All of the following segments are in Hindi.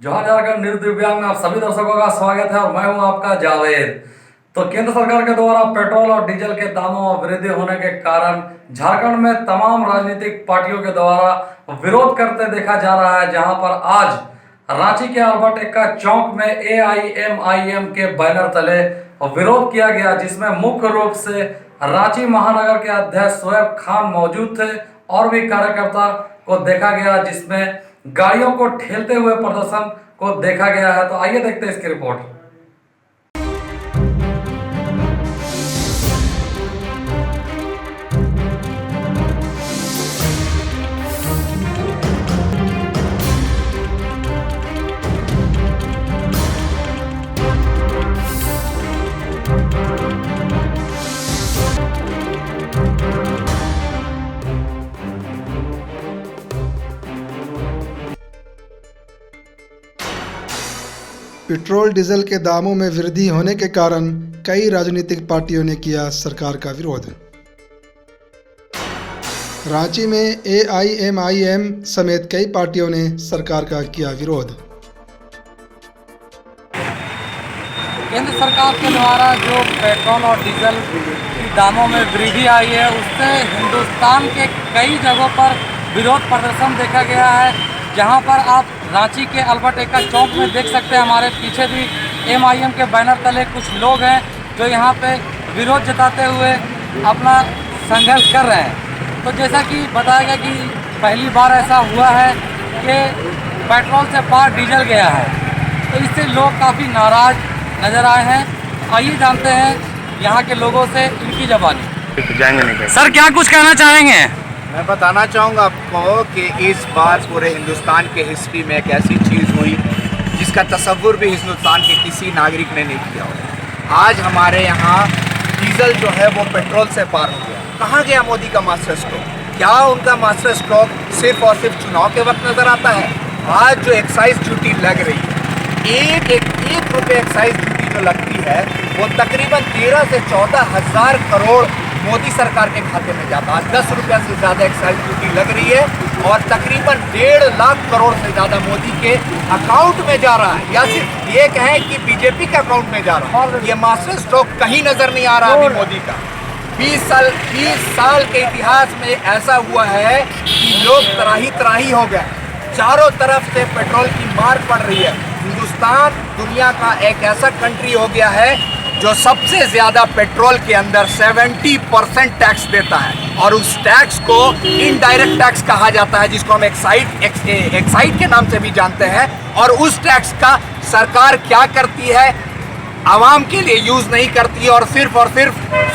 जोहार झारखंड न्यूज दिव्यांग में आप सभी दर्शकों का स्वागत है और मैं हूं आपका जावेद। तो केंद्र सरकार के द्वारा पेट्रोल और डीजल के दामों में वृद्धि होने के कारण झारखंड में तमाम राजनीतिक पार्टियों के द्वारा विरोध करते देखा जा रहा है, जहां पर आज रांची के अल्बर्ट एक्का चौक में AIMIM के बैनर तले विरोध किया गया, जिसमें मुख्य रूप से रांची महानगर के अध्यक्ष शोएब खान मौजूद थे और भी कार्यकर्ता को देखा गया, जिसमें गाड़ियों को ठेलते हुए प्रदर्शन को देखा गया है। तो आइए देखते हैं इसकी रिपोर्ट। पेट्रोल डीजल के दामों में वृद्धि होने के कारण कई राजनीतिक पार्टियों ने किया सरकार का विरोध। रांची में AIMIM समेत कई पार्टियों ने सरकार का किया विरोध। केंद्र सरकार के द्वारा जो पेट्रोल और डीजल की दामों में वृद्धि आई है, उससे हिंदुस्तान के कई जगहों पर विरोध प्रदर्शन देखा गया है, जहां पर आप रांची के अल्बर्ट एक्का चौक में देख सकते हैं। हमारे पीछे भी MIM के बैनर तले कुछ लोग हैं जो यहां पे विरोध जताते हुए अपना संघर्ष कर रहे हैं। तो जैसा कि बताया गया कि पहली बार ऐसा हुआ है कि पेट्रोल से पार डीजल गया है, तो इससे लोग काफ़ी नाराज़ नज़र आए हैं। आइए जानते हैं यहाँ के लोगों से इनकी ज़बानी। सर, क्या कुछ कहना चाहेंगे? मैं बताना चाहूँगा आपको कि इस बार पूरे हिंदुस्तान के हिस्ट्री में एक ऐसी चीज़ हुई जिसका तसव्वुर भी हिंदुस्तान के किसी नागरिक ने नहीं किया होगा। आज हमारे यहाँ डीजल जो है वो पेट्रोल से पार हो गया। कहाँ गया मोदी का मास्टर स्ट्रोक? क्या उनका मास्टर स्ट्रोक सिर्फ और सिर्फ चुनाव के वक्त नज़र आता है? आज जो एक्साइज ड्यूटी लग रही है, एक रुपये एक्साइज ड्यूटी जो लगती है वो तकरीबन 13 से 14 हज़ार करोड़ मोदी सरकार के खाते में जाता है। 10 रुपये से ज़्यादा एक्साइज ड्यूटी लग रही है और तकरीबन 1.5 लाख करोड़ से ज़्यादा मोदी के अकाउंट में जा रहा है, या सिर्फ ये कहें कि बीजेपी के अकाउंट में जा रहा है। ये मास्टर स्ट्रोक कहीं नज़र नहीं आ रहा अभी मोदी का। 20 साल के इतिहास में ऐसा हुआ है कि लोग त्राही हो गए। चारों तरफ से पेट्रोल की मार पड़ रही है। हिंदुस्तान दुनिया का एक ऐसा कंट्री हो गया है जो सबसे ज़्यादा पेट्रोल के अंदर 70% टैक्स देता है, और उस टैक्स को इनडायरेक्ट टैक्स कहा जाता है, जिसको हम एक्साइड के नाम से भी जानते हैं। और उस टैक्स का सरकार क्या करती है? आवाम के लिए यूज़ नहीं करती है और सिर्फ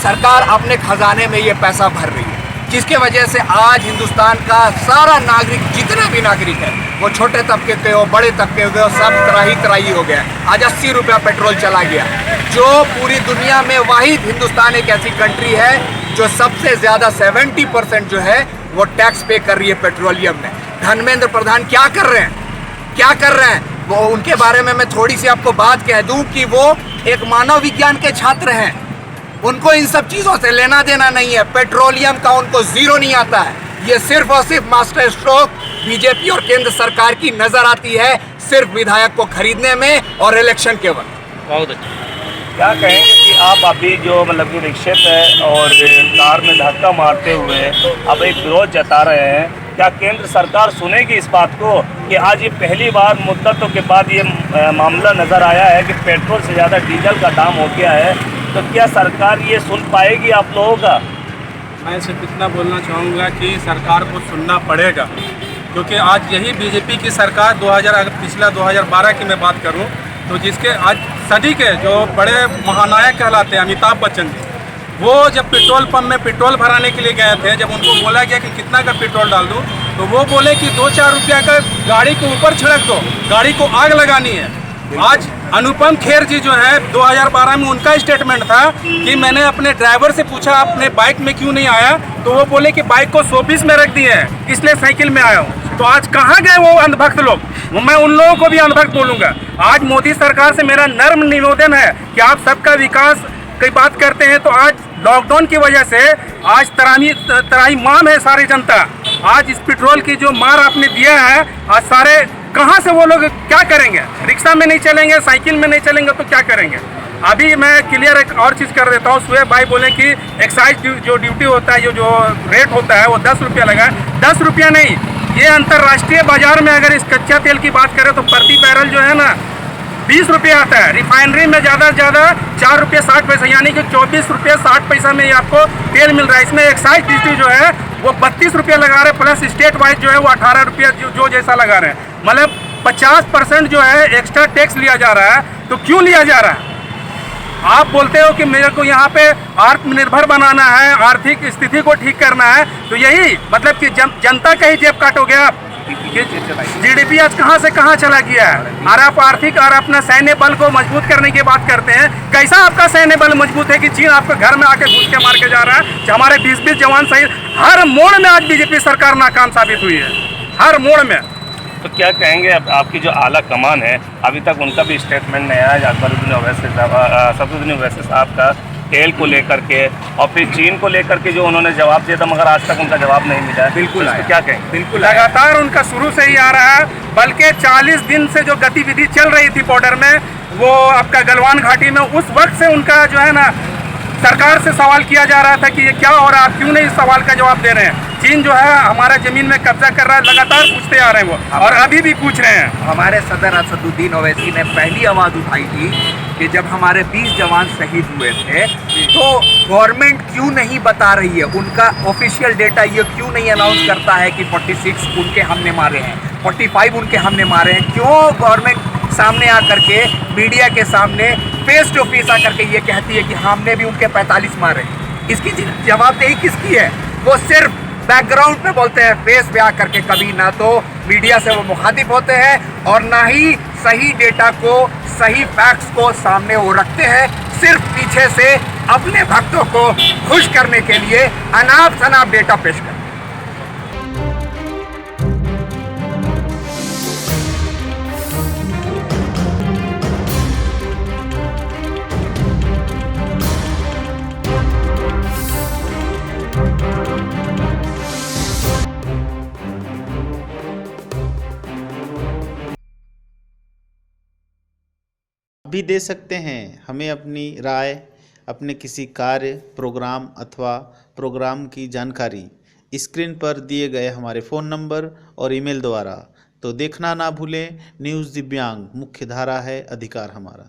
सरकार अपने खजाने में ये पैसा भर रही है, जिसके वजह से आज हिंदुस्तान का सारा नागरिक, जितना भी नागरिक है, वो छोटे तबके के हो, बड़े तबके हो, सब त्राही हो गया। आज 80 रुपया पेट्रोल चला गया, जो पूरी दुनिया में वाहिद हिंदुस्तान एक ऐसी कंट्री है जो सबसे ज़्यादा 70% जो है वो टैक्स पे कर रही है पेट्रोलियम में। धर्मेंद्र प्रधान क्या कर रहे हैं? वो उनके बारे में मैं थोड़ी सी आपको बात कह दूं कि वो एक मानव विज्ञान के छात्र हैं। उनको इन सब चीज़ों से लेना देना नहीं है। पेट्रोलियम का उनको ज़ीरो नहीं आता है। ये सिर्फ और सिर्फ मास्टर स्ट्रोक बीजेपी और केंद्र सरकार की नज़र आती है, सिर्फ विधायक को खरीदने में और इलेक्शन के वक्त। बहुत अच्छा। क्या कहेंगे कि आप अभी जो मतलब कि रिक्शे पे और कार में धक्का मारते हुए अब एक विरोध जता रहे हैं, क्या केंद्र सरकार सुनेगी इस बात को कि आज ये पहली बार मुद्दतों के बाद ये मामला नज़र आया है कि पेट्रोल से ज़्यादा डीजल का दाम हो गया है? तो क्या सरकार ये सुन पाएगी आप लोगों का? मैं सिर्फ इतना बोलना चाहूँगा कि सरकार को सुनना पड़ेगा, क्योंकि आज यही बीजेपी की सरकार अगर पिछला 2012 की मैं बात करूँ तो जिसके आज सदी के जो बड़े महानायक कहलाते हैं अमिताभ बच्चन जी, वो जब पेट्रोल पंप में पेट्रोल भराने के लिए गए थे, जब उनको बोला गया कि कितना का पेट्रोल डाल दूँ, तो वो बोले कि 2-4 रुपया का गाड़ी के ऊपर छिड़क दो, गाड़ी को आग लगानी है। आज अनुपम खेर जी जो है 2012 में उनका स्टेटमेंट था कि मैंने अपने ड्राइवर से पूछा अपने बाइक में क्यों नहीं आया, तो वो बोले कि बाइक को शोपीस में रख दिए हैं, इसलिए साइकिल में आया हूँ। तो आज कहाँ गए वो अंधभक्त लोग? मैं उन लोगों को भी अंधभक्त बोलूँगा। आज मोदी सरकार से मेरा नर्म निवेदन है कि आप सबका विकास की बात करते हैं, तो आज लॉकडाउन की वजह से आज त्राहिमाम है सारी जनता। आज इस पेट्रोल की जो मार आपने दिया है, आज सारे कहाँ से वो लोग क्या करेंगे? रिक्शा में नहीं चलेंगे, साइकिल में नहीं चलेंगे तो क्या करेंगे? अभी मैं क्लियर एक और चीज़ कर देता हूँ। सुहेब भाई बोले कि एक्साइज जो ड्यूटी होता है, जो रेट होता है वो 10 रुपया लगा है। 10 रुपया नहीं, ये अंतर्राष्ट्रीय बाजार में अगर इस कच्चा तेल की बात करें तो प्रति बैरल जो है ना 20 रुपये आता है। रिफाइनरी में ज़्यादा से ज़्यादा 4 रुपये 60 पैसा, यानी कि 24 रुपये 60 पैसा में ही आपको तेल मिल रहा है। इसमें एक्साइज ड्यूटी जो है वो 32 रुपये लगा रहे हैं, प्लस स्टेट वाइज जो है वो 18 रुपये जो जैसा लगा रहे हैं। मतलब 50% जो है एक्स्ट्रा टैक्स लिया जा रहा है। तो क्यों लिया जा रहा है? आप बोलते हो कि मेरे को यहाँ पे आत्मनिर्भर बनाना है, आर्थिक स्थिति को ठीक करना है, तो यही मतलब कि जनता का ही जेब काटोगे आप। जीडीपी आज कहाँ से कहाँ चला गया है। और आप आर्थिक और अपना सैन्य बल को मजबूत करने की बात करते हैं। कैसा आपका सैन्य बल मजबूत है कि चीन आपके घर में आके घुस के मार के जा रहा है? हमारे 20-20 जवान शहीद, हर मोड़ में आज बीजेपी सरकार नाकाम साबित हुई है, हर मोड़ में। तो क्या कहेंगे आपकी जो आला कमान है, अभी तक उनका भी स्टेटमेंट नहीं आया अकबरुद्दीन ओवैसी साहब का तेल को लेकर के, और फिर चीन को लेकर के जो उन्होंने जवाब दिया था, मगर आज तक उनका जवाब नहीं मिला है। बिल्कुल तो क्या कहेंगे? बिल्कुल लगातार उनका शुरू से ही आ रहा है, बल्कि 40 दिन से जो गतिविधि चल रही थी बॉर्डर में, वो आपका गलवान घाटी में, उस वक्त से उनका जो है ना सरकार से सवाल किया जा रहा था कि ये क्या हो रहा है, आप क्यों नहीं इस सवाल का जवाब दे रहे हैं? चीन जो है हमारा जमीन में कब्जा कर रहा है, लगातार पूछते आ रहे हैं वो, और अभी भी पूछ रहे हैं। हमारे सदर असदुद्दीन ओवैसी ने पहली आवाज़ उठाई थी कि जब हमारे 20 जवान शहीद हुए थे तो गवर्नमेंट क्यों नहीं बता रही है, उनका ऑफिशियल डेटा ये क्यों नहीं अनाउंस करता है कि 46 उनके हमने मारे हैं, 45 उनके हमने मारे हैं? क्यों गवर्नमेंट सामने आकर के, मीडिया के सामने फेस टू फेस आकर के ये कहती है कि हमने भी उनके 45 मारे? इसकी जवाबदेही किसकी है? वो सिर्फ बैकग्राउंड में बोलते हैं, फेस पे आकर के कभी ना तो मीडिया से वो मुखातिब होते हैं और ना ही सही डेटा को, सही फैक्ट्स को सामने वो रखते हैं। सिर्फ पीछे से अपने भक्तों को खुश करने के लिए अनाप शनाप डेटा पेश करते हैं। भी दे सकते हैं हमें अपनी राय, अपने किसी कार्य, प्रोग्राम अथवा प्रोग्राम की जानकारी स्क्रीन पर दिए गए हमारे फ़ोन नंबर और ईमेल द्वारा। तो देखना ना भूलें। न्यूज़ दिव्यांग, मुख्य धारा है, अधिकार हमारा।